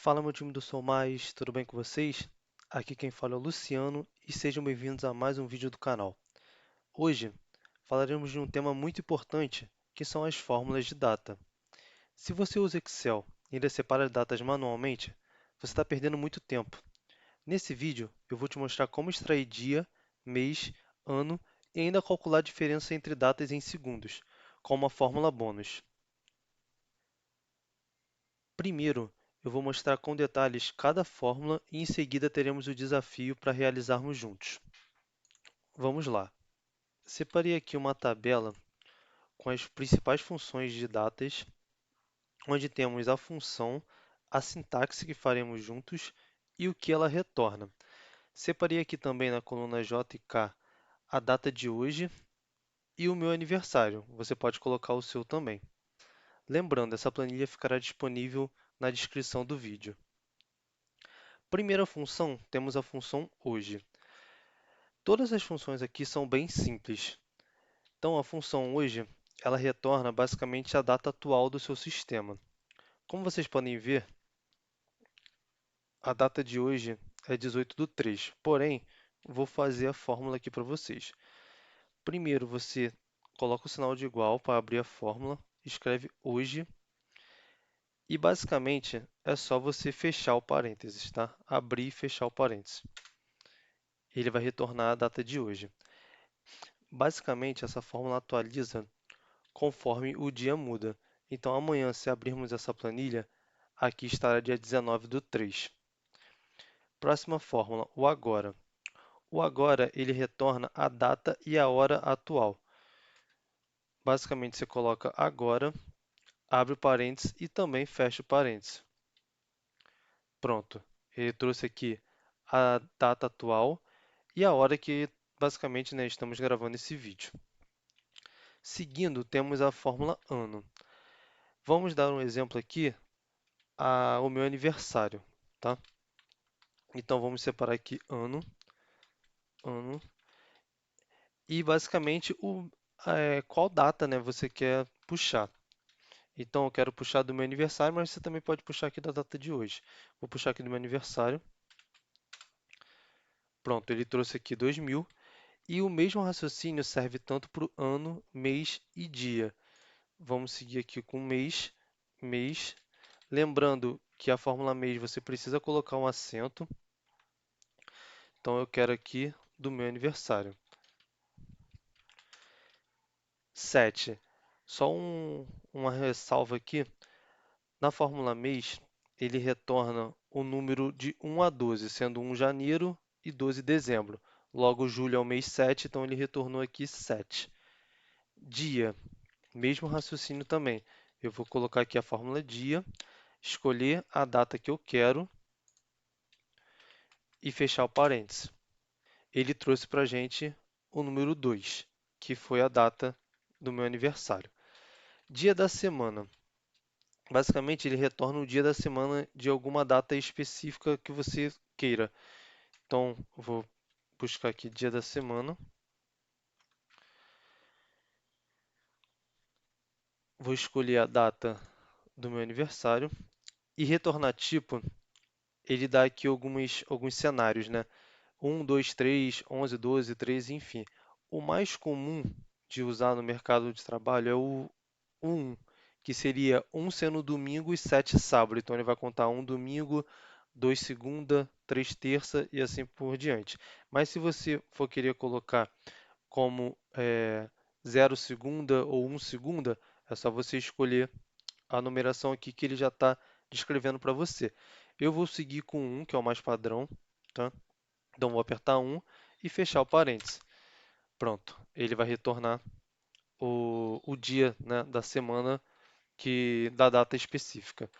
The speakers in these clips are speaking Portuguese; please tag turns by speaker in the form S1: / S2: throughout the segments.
S1: Fala, meu time do Sou Mais, tudo bem com vocês? Aqui quem fala é o Luciano e sejam bem-vindos a mais um vídeo do canal. Hoje falaremos de um tema muito importante, que são as fórmulas de data. Se você usa Excel e ainda separa as datas manualmente, você está perdendo muito tempo. Nesse vídeo, eu vou te mostrar como extrair dia, mês, ano e ainda calcular a diferença entre datas em segundos, com uma fórmula bônus. Primeiro, eu vou mostrar com detalhes cada fórmula e em seguida teremos o desafio para realizarmos juntos. Vamos lá. Separei aqui uma tabela com as principais funções de datas, onde temos a função, a sintaxe que faremos juntos e o que ela retorna. Separei aqui também na coluna J e K a data de hoje e o meu aniversário. Você pode colocar o seu também. Lembrando, essa planilha ficará disponível na descrição do vídeo. Primeira função, temos a função hoje. Todas as funções aqui são bem simples. Então, a função hoje, ela retorna basicamente a data atual do seu sistema. Como vocês podem ver, a data de hoje é 18/3. Porém, vou fazer a fórmula aqui para vocês. Primeiro, você coloca o sinal de igual para abrir a fórmula, escreve hoje e basicamente é só você fechar o parênteses, tá? Abrir e fechar o parênteses. Ele vai retornar a data de hoje. Basicamente, essa fórmula atualiza conforme o dia muda. Então, amanhã, se abrirmos essa planilha, aqui estará dia 19/3. Próxima fórmula, o agora. O agora, ele retorna a data e a hora atual. Basicamente, você coloca agora, abre o parênteses e também fecha o parênteses. Pronto. Ele trouxe aqui a data atual e a hora que, basicamente, né, estamos gravando esse vídeo. Seguindo, temos a fórmula ano. Vamos dar um exemplo aqui, o meu aniversário, tá? Então, vamos separar aqui ano, ano, e basicamente qual data, né, você quer puxar. Então, eu quero puxar do meu aniversário, mas você também pode puxar aqui da data de hoje. Vou puxar aqui do meu aniversário. Pronto, ele trouxe aqui 2000. E o mesmo raciocínio serve tanto para o ano, mês e dia. Vamos seguir aqui com mês, mês. Lembrando que a fórmula mês você precisa colocar um acento. Então, eu quero aqui do meu aniversário. 7. Só uma ressalva aqui. Na fórmula mês, ele retorna o número de 1 a 12, sendo 1 janeiro e 12 dezembro. Logo, julho é o mês 7, então ele retornou aqui 7. Dia, mesmo raciocínio também. Eu vou colocar aqui a fórmula dia, escolher a data que eu quero e fechar o parênteses. Ele trouxe para a gente o número 2, que foi a data do meu aniversário. Dia da semana. Basicamente, ele retorna o dia da semana de alguma data específica que você queira. Então, eu vou buscar aqui dia da semana. Vou escolher a data do meu aniversário. E retornar tipo, ele dá aqui alguns cenários, né? 1, 2, 3, 11, 12, 13, enfim. O mais comum de usar no mercado de trabalho é o 1, que seria 1 sendo domingo e 7 sábado. Então, ele vai contar 1 domingo, 2 segunda, 3 terça e assim por diante. Mas se você for querer colocar como 0 segunda ou 1 segunda, é só você escolher a numeração aqui que ele já está descrevendo para você. Eu vou seguir com 1, que é o mais padrão, tá? Então, vou apertar 1 e fechar o parênteses. Pronto, ele vai retornar o dia, né, da semana da data específica.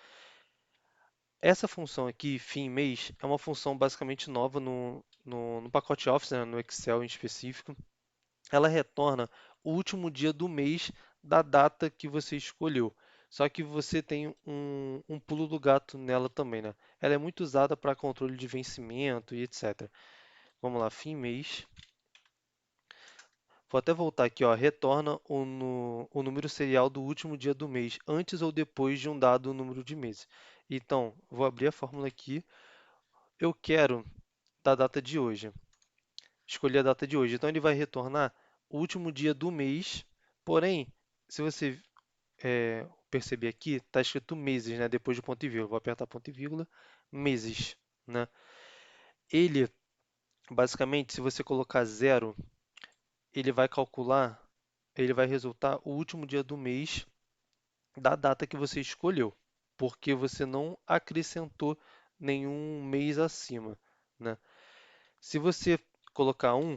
S1: Essa função aqui, fim mês, é uma função basicamente nova no pacote Office, né, no Excel em específico. Ela retorna o último dia do mês da data que você escolheu. Só que você tem um pulo do gato nela também, né? Ela é muito usada para controle de vencimento e etc. Vamos lá, fim mês. Vou até voltar aqui, ó. Retorna o número serial do último dia do mês, antes ou depois de um dado número de meses. Então, vou abrir a fórmula aqui. Eu quero da data de hoje. Escolher a data de hoje. Então, ele vai retornar o último dia do mês. Porém, se você perceber aqui, está escrito meses, né? Depois do ponto e vírgula. Vou apertar ponto e vírgula, meses, né? Ele, basicamente, se você colocar zero, ele vai calcular, ele vai resultar o último dia do mês da data que você escolheu, porque você não acrescentou nenhum mês acima, né? Se você colocar um,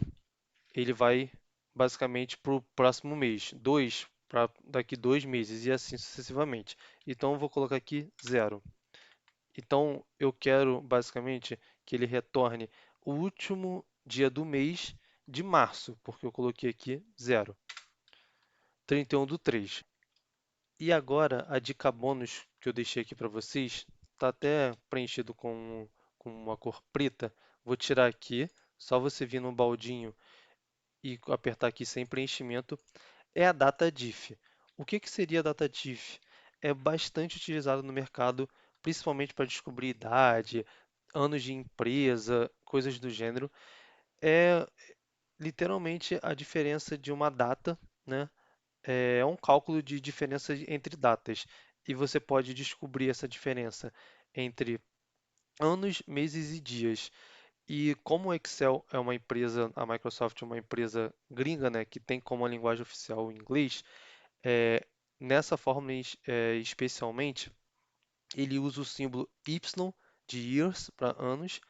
S1: ele vai basicamente para o próximo mês, 2 para daqui 2 meses e assim sucessivamente. Então eu vou colocar aqui zero. Então eu quero basicamente que ele retorne o último dia do mês de março, porque eu coloquei aqui zero, 31/3. E agora a dica bônus que eu deixei aqui para vocês, está até preenchido com uma cor preta. Vou tirar aqui, só você vir no baldinho e apertar aqui sem preenchimento, é a data diff. O que que seria a data diff? É bastante utilizado no mercado, principalmente para descobrir idade, anos de empresa, coisas do gênero. É literalmente a diferença de uma data, né? É um cálculo de diferença entre datas. E você pode descobrir essa diferença entre anos, meses e dias. E como o Excel é uma empresa, a Microsoft é uma empresa gringa, né, que tem como linguagem oficial o inglês, é, nessa fórmula especialmente, ele usa o símbolo Y de years para anos,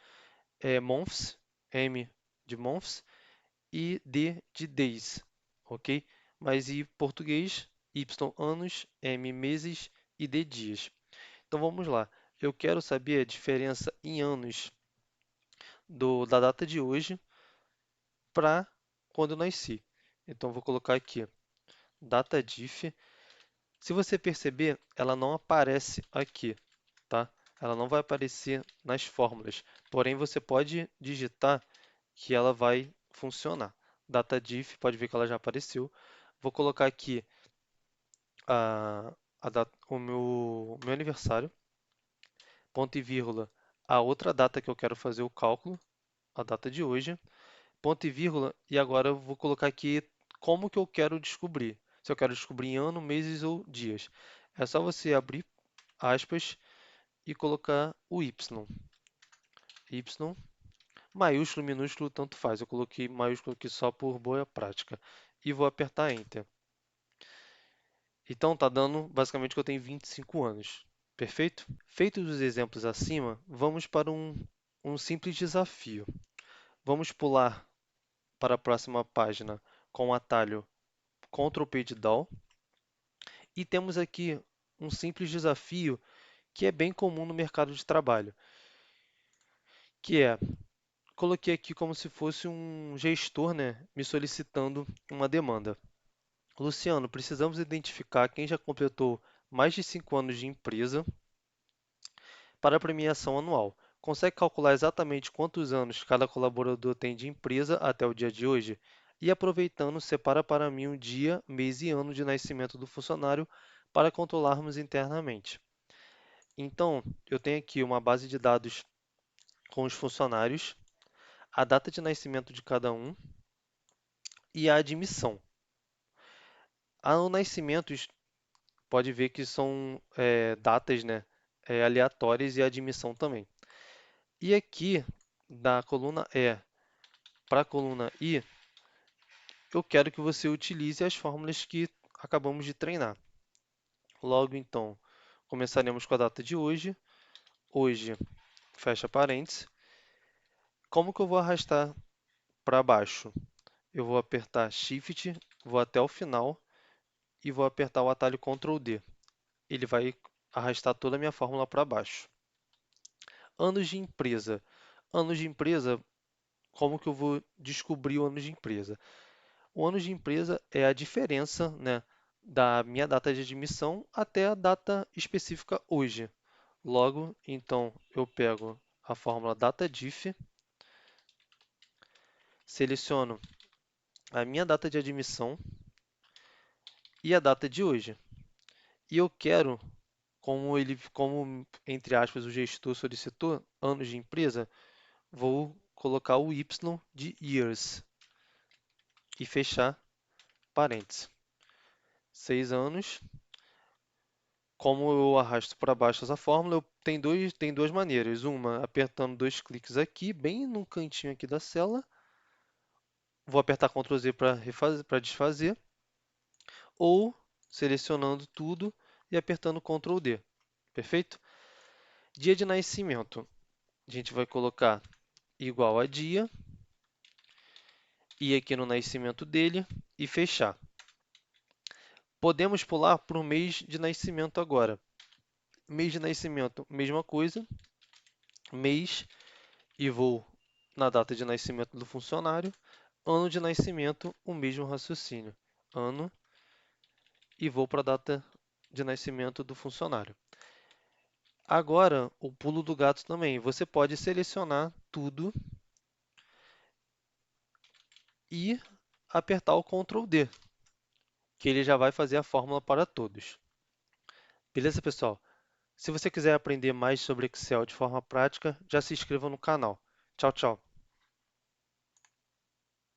S1: months, M de months e D de days, ok? Mas em português, Y anos, M meses e D dias. Então vamos lá. Eu quero saber a diferença em anos da data de hoje para quando eu nasci. Então vou colocar aqui data diff. Se você perceber, ela não aparece aqui, tá? Ela não vai aparecer nas fórmulas. Porém, você pode digitar que ela vai funcionar. Data diff, pode ver que ela já apareceu. Vou colocar aqui o meu aniversário, ponto e vírgula, a outra data que eu quero fazer o cálculo, a data de hoje, ponto e vírgula, e agora eu vou colocar aqui como que eu quero descobrir. Se eu quero descobrir em ano, meses ou dias. É só você abrir aspas e colocar o Y. Y, maiúsculo, minúsculo, tanto faz. Eu coloquei maiúsculo aqui só por boa prática. E vou apertar Enter. Então tá dando basicamente que eu tenho 25 anos. Perfeito? Feitos os exemplos acima, vamos para um simples desafio. Vamos pular para a próxima página com o atalho Ctrl Page Down. E temos aqui um simples desafio que é bem comum no mercado de trabalho, que é, coloquei aqui como se fosse um gestor, né, me solicitando uma demanda. Luciano, precisamos identificar quem já completou mais de 5 anos de empresa para a premiação anual. Consegue calcular exatamente quantos anos cada colaborador tem de empresa até o dia de hoje? E aproveitando, separa para mim o dia, mês e ano de nascimento do funcionário para controlarmos internamente. Então, eu tenho aqui uma base de dados com os funcionários, a data de nascimento de cada um e a admissão. O nascimento pode ver que são datas, né, aleatórias e a admissão também. E aqui, da coluna E para a coluna I, eu quero que você utilize as fórmulas que acabamos de treinar. Logo, então, começaremos com a data de hoje. Hoje, fecha parênteses. Como que eu vou arrastar para baixo? Eu vou apertar Shift, vou até o final e vou apertar o atalho Ctrl D. Ele vai arrastar toda a minha fórmula para baixo. Anos de empresa. Anos de empresa, como que eu vou descobrir o ano de empresa? O ano de empresa é a diferença, né, da minha data de admissão até a data específica hoje. Logo, então, eu pego a fórmula DataDiff, seleciono a minha data de admissão e a data de hoje. E eu quero como entre aspas o gestor solicitou anos de empresa, vou colocar o Y de years e fechar parênteses. 6 anos. Como eu arrasto para baixo essa fórmula, tem duas maneiras. Uma, apertando dois cliques aqui, bem no cantinho aqui da célula. Vou apertar Ctrl Z para desfazer. Ou selecionando tudo e apertando Ctrl D. Perfeito? Dia de nascimento. A gente vai colocar igual a dia. Ir aqui no nascimento dele e fechar. Podemos pular para o mês de nascimento agora. Mês de nascimento, mesma coisa. Mês e vou na data de nascimento do funcionário. Ano de nascimento, o mesmo raciocínio. Ano e vou para a data de nascimento do funcionário. Agora, o pulo do gato também. Você pode selecionar tudo e apertar o Ctrl D, que ele já vai fazer a fórmula para todos. Beleza, pessoal? Se você quiser aprender mais sobre Excel de forma prática, já se inscreva no canal. Tchau, tchau.